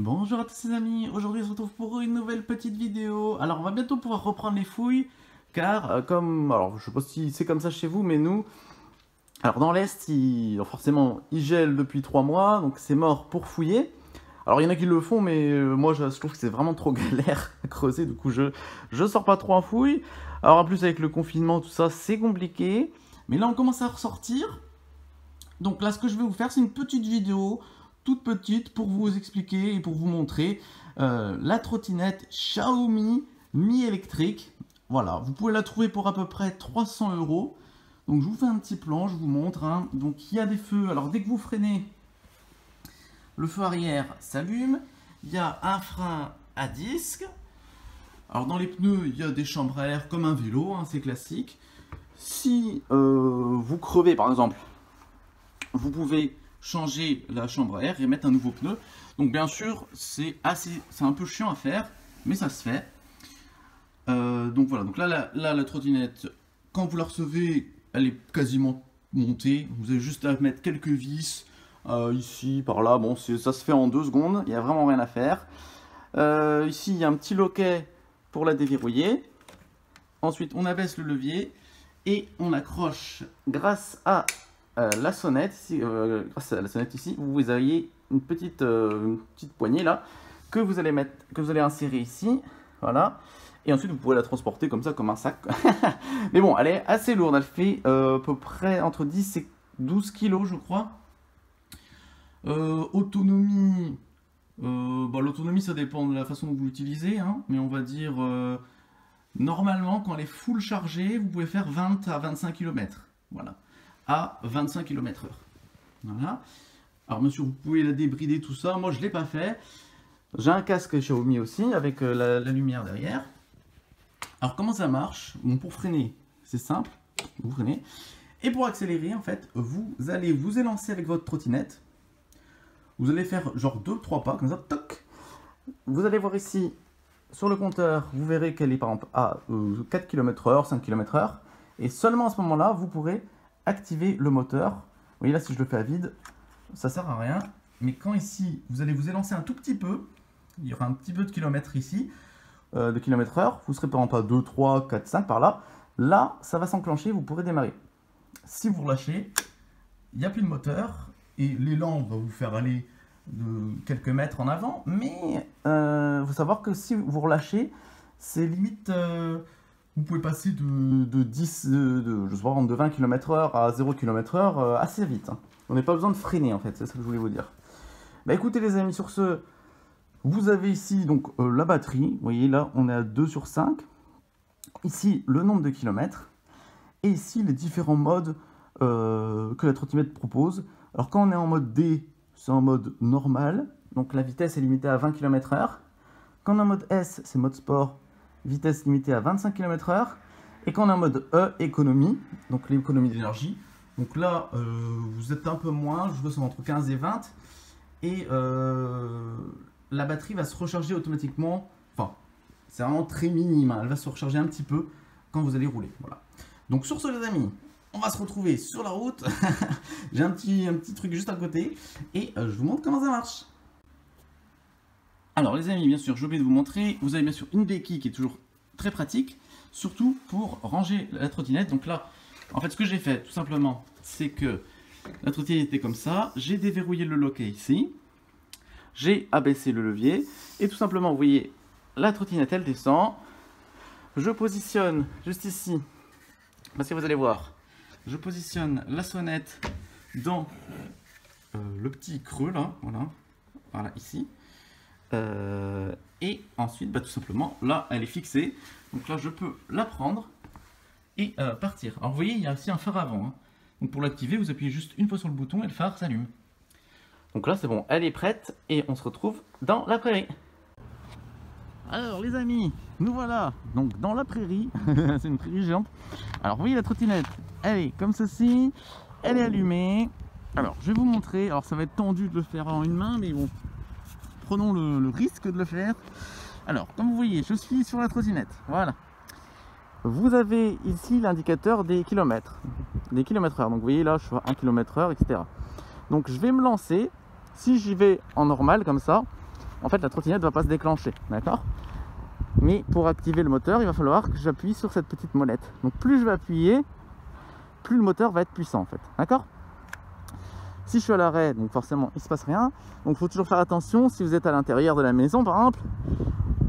Bonjour à tous les amis, aujourd'hui on se retrouve pour une nouvelle petite vidéo. Alors on va bientôt pouvoir reprendre les fouilles, car alors je sais pas si c'est comme ça chez vous, mais nous, alors dans l'Est, forcément il gèle depuis 3 mois, donc c'est mort pour fouiller. Alors il y en a qui le font, mais moi je trouve que c'est vraiment trop galère à creuser, du coup je sors pas trop en fouille. Alors en plus avec le confinement, tout ça, c'est compliqué. Mais là on commence à ressortir. Donc là ce que je vais vous faire, c'est une petite vidéo toute petite pour vous expliquer et pour vous montrer la trottinette Xiaomi Mi électrique. Voilà, vous pouvez la trouver pour à peu près 300 €. Donc je vous fais un petit plan, je vous montre, hein. Donc il y a des feux, alors dès que vous freinez, le feu arrière s'allume. Il y a un frein à disque. Alors dans les pneus, il y a des chambres à air comme un vélo, hein, c'est classique. Si vous crevez par exemple, vous pouvez changer la chambre à air et mettre un nouveau pneu. Donc bien sûr, c'est un peu chiant à faire, mais ça se fait. Donc voilà, donc là la trottinette, quand vous la recevez, elle est quasiment montée. Vous avez juste à mettre quelques vis, ici, par là. Bon, ça se fait en 2 secondes, il n'y a vraiment rien à faire. Ici, il y a un petit loquet pour la déverrouiller. Ensuite, on abaisse le levier et on accroche grâce à la sonnette ici, grâce à la sonnette ici, vous avez une petite poignée là que vous allez insérer ici, voilà. Et ensuite vous pouvez la transporter comme ça, comme un sac. Mais bon, elle est assez lourde, elle fait à peu près entre 10 et 12 kilos, je crois. Autonomie, l'autonomie ça dépend de la façon dont vous l'utilisez, hein, mais on va dire normalement quand elle est full chargée, vous pouvez faire 20 à 25 km. Voilà. À 25 km/h. Voilà. Alors bien sûr, vous pouvez la débrider, tout ça. Moi, je ne l'ai pas fait. J'ai un casque Xiaomi aussi, avec la lumière derrière. Alors, comment ça marche? Bon, pour freiner, c'est simple. Vous freinez. Et pour accélérer, en fait, vous allez vous élancer avec votre trottinette. Vous allez faire genre 2-3 pas, comme ça. Toc. Vous allez voir ici, sur le compteur, vous verrez qu'elle est par exemple à 4 km/h, 5 km/h. Et seulement à ce moment-là, vous pourrez activer le moteur. Vous voyez là, si je le fais à vide, ça sert à rien. Mais quand ici, vous allez vous élancer un tout petit peu, il y aura un petit peu de kilomètres ici, de km/h, vous serez par exemple à 2, 3, 4, 5 par là. Là, ça va s'enclencher, vous pourrez démarrer. Si vous relâchez, il n'y a plus de moteur et l'élan va vous faire aller de quelques mètres en avant. Mais il faut savoir que si vous relâchez, c'est limite... vous pouvez passer de 20 km/h à 0 km/h assez vite. Hein. On n'a pas besoin de freiner en fait, c'est ça que je voulais vous dire. Bah écoutez les amis, sur ce, vous avez ici donc la batterie. Vous voyez là, on est à 2 sur 5. Ici, le nombre de kilomètres. Et ici, les différents modes que la trottinette propose. Alors quand on est en mode D, c'est en mode normal. Donc la vitesse est limitée à 20 km/h. Quand on est en mode S, c'est mode sport. Vitesse limitée à 25 km/h. Et quand on est en mode E, économie, donc l'économie d'énergie, donc là, vous êtes un peu moins, je veux c'est entre 15 et 20, et la batterie va se recharger automatiquement, enfin, c'est vraiment très minime, hein, elle va se recharger un petit peu quand vous allez rouler, voilà. Donc sur ce les amis, on va se retrouver sur la route, j'ai un petit truc juste à côté, et je vous montre comment ça marche. Alors les amis, bien sûr, j'ai oublié de vous montrer, vous avez bien sûr une béquille qui est toujours très pratique, surtout pour ranger la trottinette. Donc là, en fait, ce que j'ai fait, tout simplement, c'est que la trottinette était comme ça, j'ai déverrouillé le loquet ici, j'ai abaissé le levier, et tout simplement, vous voyez, la trottinette, elle descend, je positionne juste ici, parce que vous allez voir, je positionne la sonnette dans le petit creux là, voilà ici. Et ensuite, tout simplement, là, elle est fixée. Donc là, je peux la prendre et partir. Alors, vous voyez, il y a aussi un phare avant. Hein. Donc, pour l'activer, vous appuyez juste une fois sur le bouton et le phare s'allume. Donc là, c'est bon, elle est prête et on se retrouve dans la prairie. Alors, les amis, nous voilà donc dans la prairie. C'est une prairie géante. Alors, vous voyez la trottinette, elle est comme ceci, elle est allumée. Alors, je vais vous montrer. Alors, ça va être tendu de le faire en une main, mais bon. Prenons le risque de le faire. Alors, comme vous voyez, je suis sur la trottinette. Voilà. Vous avez ici l'indicateur des kilomètres. Des km/h. Donc, vous voyez là, je suis à 1 km/h, etc. Donc, je vais me lancer. Si j'y vais en normal, comme ça, en fait la trottinette ne va pas se déclencher, d'accord? Mais pour activer le moteur, il va falloir que j'appuie sur cette petite molette. Donc plus je vais appuyer, plus le moteur va être puissant en fait, d'accord? Si je suis à l'arrêt, donc forcément il ne se passe rien. Donc il faut toujours faire attention, si vous êtes à l'intérieur de la maison par exemple,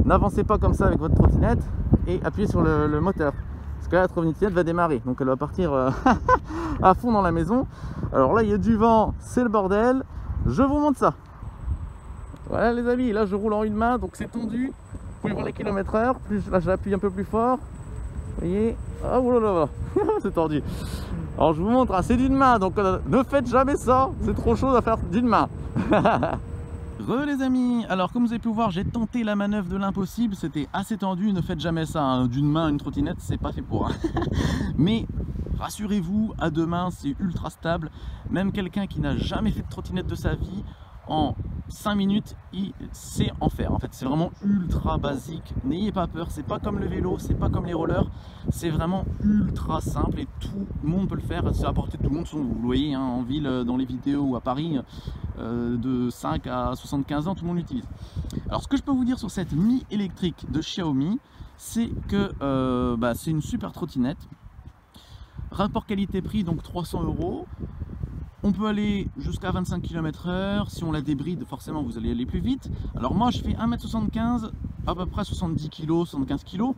n'avancez pas comme ça avec votre trottinette et appuyez sur le moteur. Parce que là la trottinette va démarrer, donc elle va partir à fond dans la maison. Alors là il y a du vent, c'est le bordel, je vous montre ça. Voilà les amis, là je roule en une main, donc c'est tendu. Vous pouvez voir les km/h, là j'appuie un peu plus fort. Vous voyez, ah oulala, c'est tendu. Alors je vous montre, hein, c'est d'une main, donc ne faites jamais ça, c'est trop chaud à faire d'une main. Les amis, alors comme vous avez pu voir, j'ai tenté la manœuvre de l'impossible, c'était assez tendu, ne faites jamais ça, hein. D'une main une trottinette, c'est pas fait pour. Hein. Mais rassurez-vous, à deux mains c'est ultra stable, même quelqu'un qui n'a jamais fait de trottinette de sa vie, en 5 minutes il sait en faire. En fait c'est vraiment ultra basique, n'ayez pas peur, c'est pas comme le vélo, c'est pas comme les rollers, c'est vraiment ultra simple et tout le monde peut le faire, c'est à portée de tout le monde. Vous le voyez hein, en ville, dans les vidéos ou à Paris, de 5 à 75 ans tout le monde l'utilise. Alors ce que je peux vous dire sur cette Mi électrique de Xiaomi, c'est que c'est une super trottinette, rapport qualité-prix donc 300 €. On peut aller jusqu'à 25 km/h, si on la débride forcément vous allez aller plus vite. Alors moi je fais 1m75, à peu près 70 kg, 75 kg.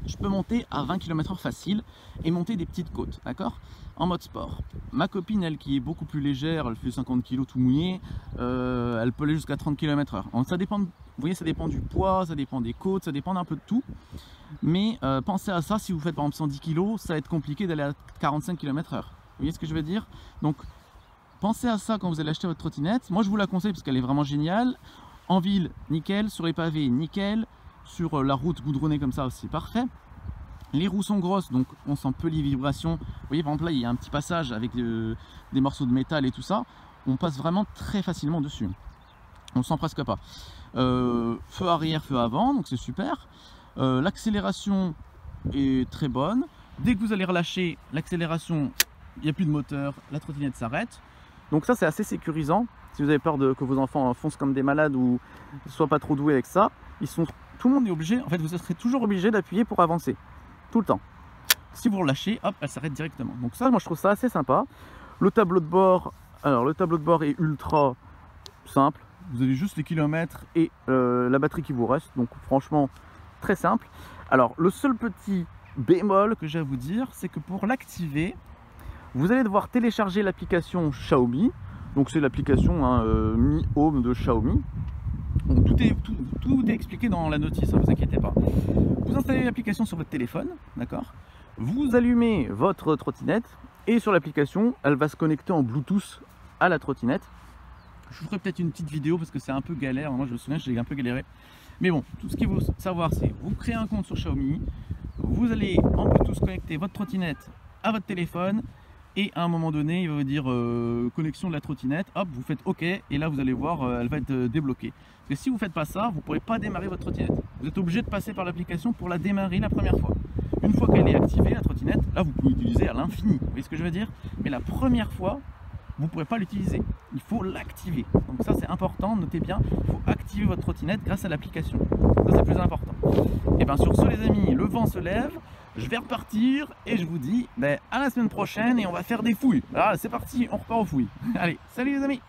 Je peux monter à 20 km/h facile et monter des petites côtes, d'accord? En mode sport. Ma copine, elle qui est beaucoup plus légère, elle fait 50 kg tout mouillé, elle peut aller jusqu'à 30 km/h. Donc ça dépend, vous voyez, ça dépend du poids, ça dépend des côtes, ça dépend d'un peu de tout. Mais pensez à ça, si vous faites par exemple 110 kg, ça va être compliqué d'aller à 45 km/h. Vous voyez ce que je veux dire? Donc pensez à ça quand vous allez acheter votre trottinette. Moi je vous la conseille parce qu'elle est vraiment géniale. En ville, nickel. Sur les pavés, nickel. Sur la route goudronnée comme ça aussi, parfait. Les roues sont grosses, donc on sent peu les vibrations. Vous voyez par exemple là il y a un petit passage avec des morceaux de métal et tout ça. On passe vraiment très facilement dessus. On sent presque pas. Feu arrière, feu avant, donc c'est super. L'accélération est très bonne. Dès que vous allez relâcher l'accélération, il n'y a plus de moteur, la trottinette s'arrête. Donc ça c'est assez sécurisant. Si vous avez peur que vos enfants foncent comme des malades ou ne soient pas trop doués avec ça, tout le monde est obligé, en fait vous serez toujours obligé d'appuyer pour avancer, tout le temps. Si vous relâchez, hop, elle s'arrête directement. Donc ça, moi je trouve ça assez sympa. Le tableau de bord, alors le tableau de bord est ultra simple. Vous avez juste les kilomètres et la batterie qui vous reste, donc franchement très simple. Alors le seul petit bémol que j'ai à vous dire, c'est que pour l'activer, vous allez devoir télécharger l'application Xiaomi. Donc c'est l'application hein, Mi Home de Xiaomi. Donc, tout est expliqué dans la notice, ne vous inquiétez pas. Vous installez l'application sur votre téléphone, d'accord? Vous allumez votre trottinette et sur l'application, elle va se connecter en Bluetooth à la trottinette. Je vous ferai peut-être une petite vidéo parce que c'est un peu galère. Moi je me souviens, j'ai un peu galéré. Mais bon, tout ce qu'il faut savoir, c'est vous créez un compte sur Xiaomi, vous allez en Bluetooth connecter votre trottinette à votre téléphone. Et à un moment donné, il va vous dire connexion de la trottinette, hop, vous faites OK, et là vous allez voir, elle va être débloquée. Parce que si vous ne faites pas ça, vous ne pourrez pas démarrer votre trottinette. Vous êtes obligé de passer par l'application pour la démarrer la première fois. Une fois qu'elle est activée, la trottinette, là vous pouvez l'utiliser à l'infini, vous voyez ce que je veux dire? Mais la première fois, vous ne pourrez pas l'utiliser, il faut l'activer. Donc ça c'est important, notez bien, il faut activer votre trottinette grâce à l'application. Ça c'est plus important. Et bien sur ce les amis, le vent se lève. Je vais repartir et je vous dis à la semaine prochaine et on va faire des fouilles. Voilà, c'est parti, on repart aux fouilles. Allez, salut les amis!